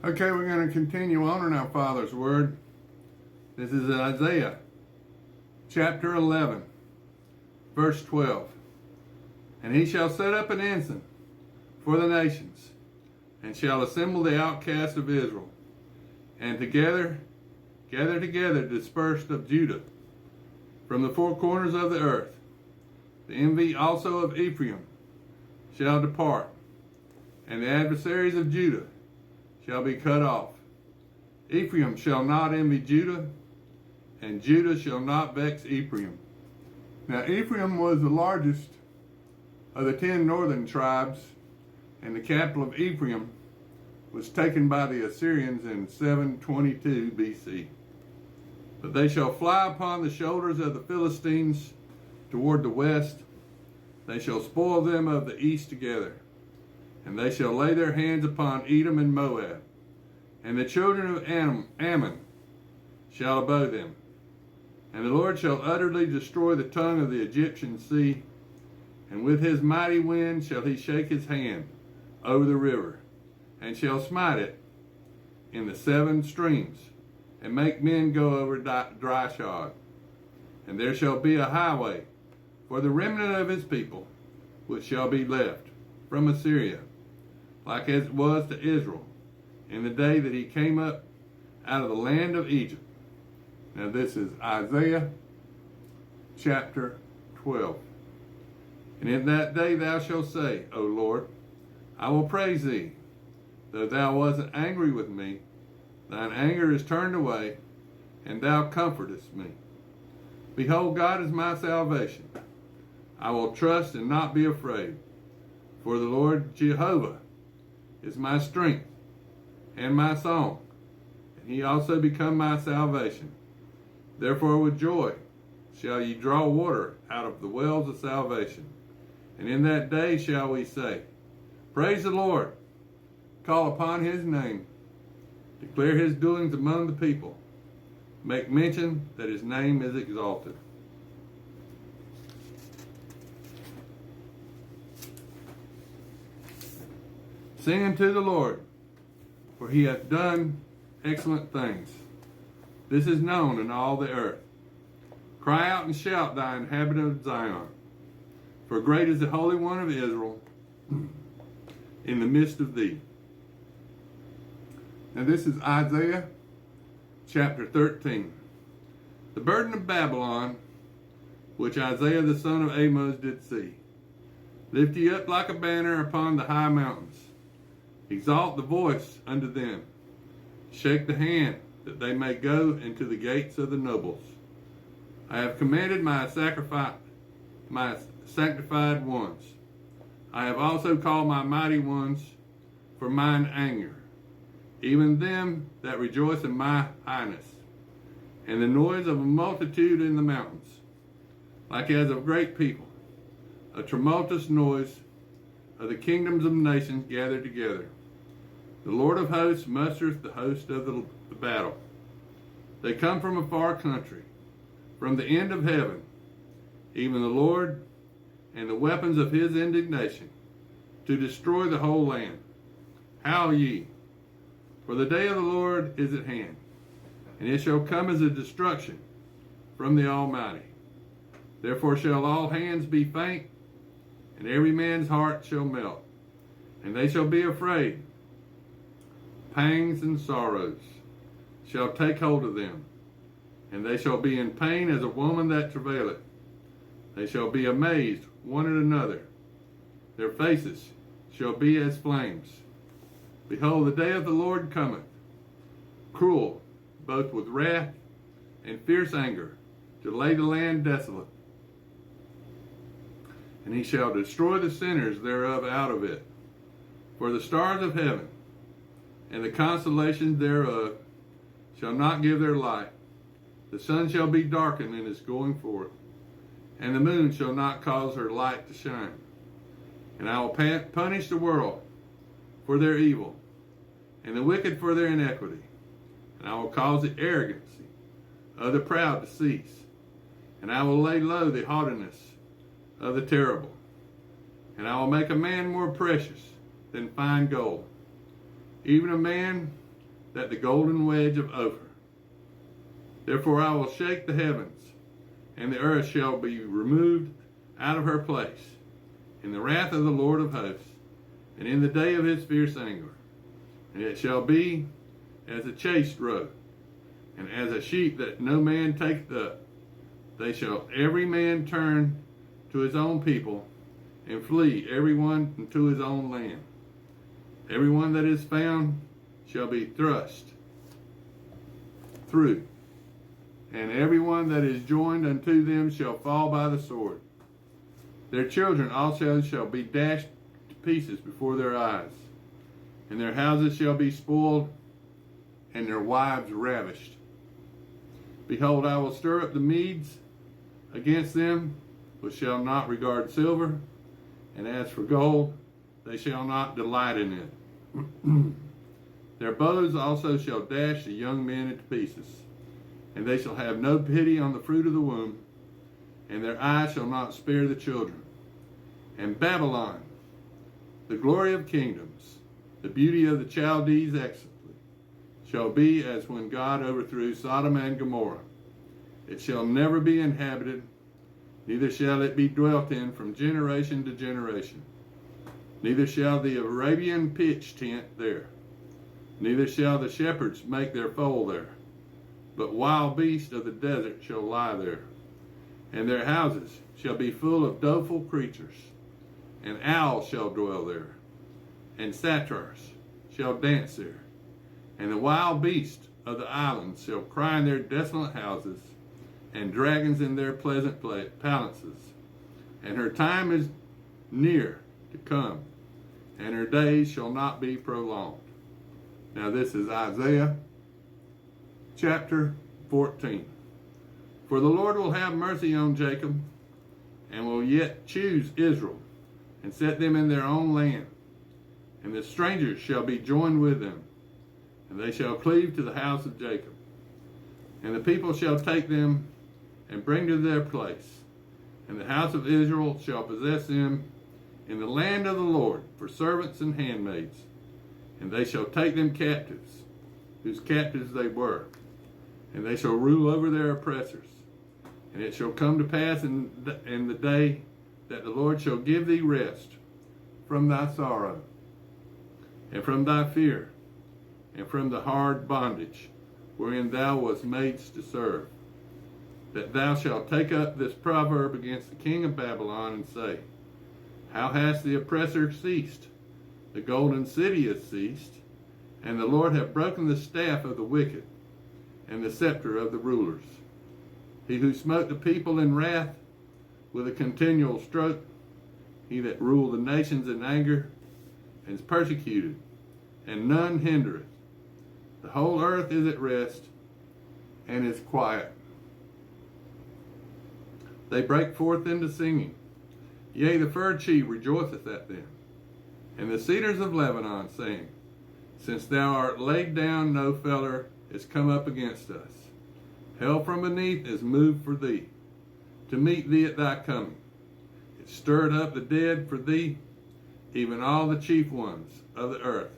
Okay, we're going to continue on in our Father's Word. This is Isaiah chapter 11, verse 12. And he shall set up an ensign for the nations, and shall assemble the outcasts of Israel, and gather together dispersed of Judah from the four corners of the earth. The envy also of Ephraim shall depart, and the adversaries of Judah shall be cut off. Ephraim shall not envy Judah, and Judah shall not vex Ephraim. Now Ephraim was the largest of the 10 northern tribes, and the capital of Ephraim was taken by the Assyrians in 722 BC. But they shall fly upon the shoulders of the Philistines toward the west. They shall spoil them of the east together, and they shall lay their hands upon Edom and Moab, and the children of Ammon shall abode them. And the Lord shall utterly destroy the tongue of the Egyptian sea, and with his mighty wind shall he shake his hand over the river, and shall smite it in the 7 streams, and make men go over dry shod. And there shall be a highway for the remnant of his people, which shall be left from Assyria, like as it was to Israel in the day that he came up out of the land of Egypt. Now this is Isaiah chapter 12. And in that day thou shalt say, O Lord, I will praise thee. Though thou wasn't angry with me, thine anger is turned away, and thou comfortest me. Behold, God is my salvation. I will trust and not be afraid. For the Lord Jehovah is my strength and my song, and he also become my salvation. Therefore with joy shall ye draw water out of the wells of salvation. And in that day shall we say, Praise the Lord, call upon his name, declare his doings among the people, make mention that his name is exalted. Sing unto the Lord, for he hath done excellent things. This is known in all the earth. Cry out and shout, thy inhabitant of Zion, for great is the Holy One of Israel in the midst of thee. Now this is Isaiah chapter 13. The burden of Babylon, which Isaiah the son of Amos did see. Lift ye up like a banner upon the high mountains. Exalt the voice unto them. Shake the hand, that they may go into the gates of the nobles. I have commanded my sanctified ones. I have also called my mighty ones for mine anger, even them that rejoice in my highness, and the noise of a multitude in the mountains, like as of great people, a tumultuous noise of the kingdoms of nations gathered together. The Lord of hosts mustereth the host of the battle. They come from a far country, from the end of heaven, even the Lord and the weapons of his indignation, to destroy the whole land. Howl ye, for the day of the Lord is at hand, and it shall come as a destruction from the Almighty. Therefore shall all hands be faint, and every man's heart shall melt, and they shall be afraid. Pangs and sorrows shall take hold of them, and they shall be in pain as a woman that travaileth. They shall be amazed one at another. Their faces shall be as flames. Behold, the day of the Lord cometh, cruel, both with wrath and fierce anger, to lay the land desolate. And he shall destroy the sinners thereof out of it. For the stars of heaven and the constellations thereof shall not give their light. The sun shall be darkened in its going forth, and the moon shall not cause her light to shine. And I will punish the world for their evil, and the wicked for their iniquity. And I will cause the arrogancy of the proud to cease, and I will lay low the haughtiness of the terrible. And I will make a man more precious than fine gold, even a man that the golden wedge of Ophir. Therefore I will shake the heavens, and the earth shall be removed out of her place, in the wrath of the Lord of hosts, and in the day of his fierce anger. And it shall be as a chased roe, and as a sheep that no man taketh up. They shall every man turn to his own people, and flee every one into his own land. Every one that is found shall be thrust through, and every one that is joined unto them shall fall by the sword. Their children also shall be dashed to pieces before their eyes, and their houses shall be spoiled, and their wives ravished. Behold, I will stir up the Medes against them, which shall not regard silver, and as for gold, they shall not delight in it. Their bows also shall dash the young men into pieces, and they shall have no pity on the fruit of the womb, and their eyes shall not spare the children. And Babylon, the glory of kingdoms, the beauty of the Chaldees excellently, shall be as when God overthrew Sodom and Gomorrah. It shall never be inhabited, neither shall it be dwelt in from generation to generation. Neither shall the Arabian pitch tent there, neither shall the shepherds make their fold there, but wild beasts of the desert shall lie there. And their houses shall be full of doleful creatures, and owls shall dwell there, and satyrs shall dance there. And the wild beasts of the islands shall cry in their desolate houses, and dragons in their pleasant palaces. And her time is near to come, and her days shall not be prolonged. Now this is Isaiah chapter 14. For the Lord will have mercy on Jacob, and will yet choose Israel, and set them in their own land. And the strangers shall be joined with them, and they shall cleave to the house of Jacob. And the people shall take them, and bring to their place. And the house of Israel shall possess them in the land of the Lord for servants and handmaids. And they shall take them captives, whose captives they were. And they shall rule over their oppressors. And it shall come to pass in the day that the Lord shall give thee rest from thy sorrow, and from thy fear, and from the hard bondage wherein thou wast made to serve. That thou shalt take up this proverb against the king of Babylon, and say, How hath the oppressor ceased? The golden city has ceased, and the Lord hath broken the staff of the wicked, and the scepter of the rulers. He who smote the people in wrath with a continual stroke, he that ruled the nations in anger, and is persecuted, and none hindereth. The whole earth is at rest, and is quiet. They break forth into singing. Yea, the fir tree rejoiceth at them, and the cedars of Lebanon, saying, Since thou art laid down, no feller is come up against us. Hell from beneath is moved for thee, to meet thee at thy coming. It stirred up the dead for thee, even all the chief ones of the earth.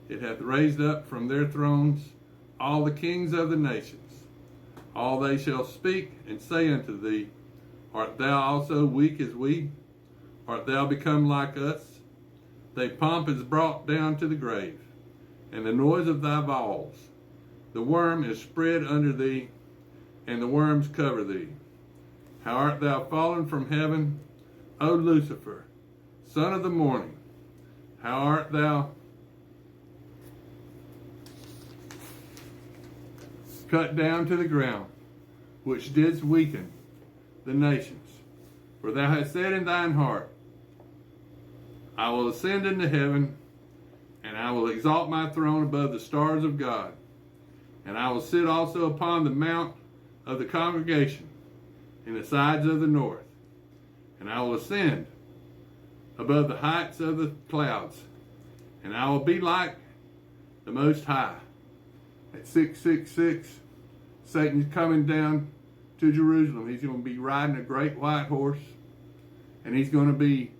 It hath raised up from their thrones all the kings of the nations. All they shall speak and say unto thee, Art thou also weak as we? Art thou become like us? Thy pomp is brought down to the grave, and the noise of thy bowls. The worm is spread under thee, and the worms cover thee. How art thou fallen from heaven, O Lucifer, son of the morning? How art thou cut down to the ground, which didst weaken the nations? For thou hast said in thine heart, I will ascend into heaven, and I will exalt my throne above the stars of God. And I will sit also upon the mount of the congregation in the sides of the north. And I will ascend above the heights of the clouds. And I will be like the Most High. At 666, Satan's coming down to Jerusalem. He's going to be riding a great white horse. And he's going to be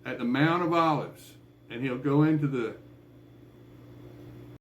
at the Mount of Olives. And he'll go into the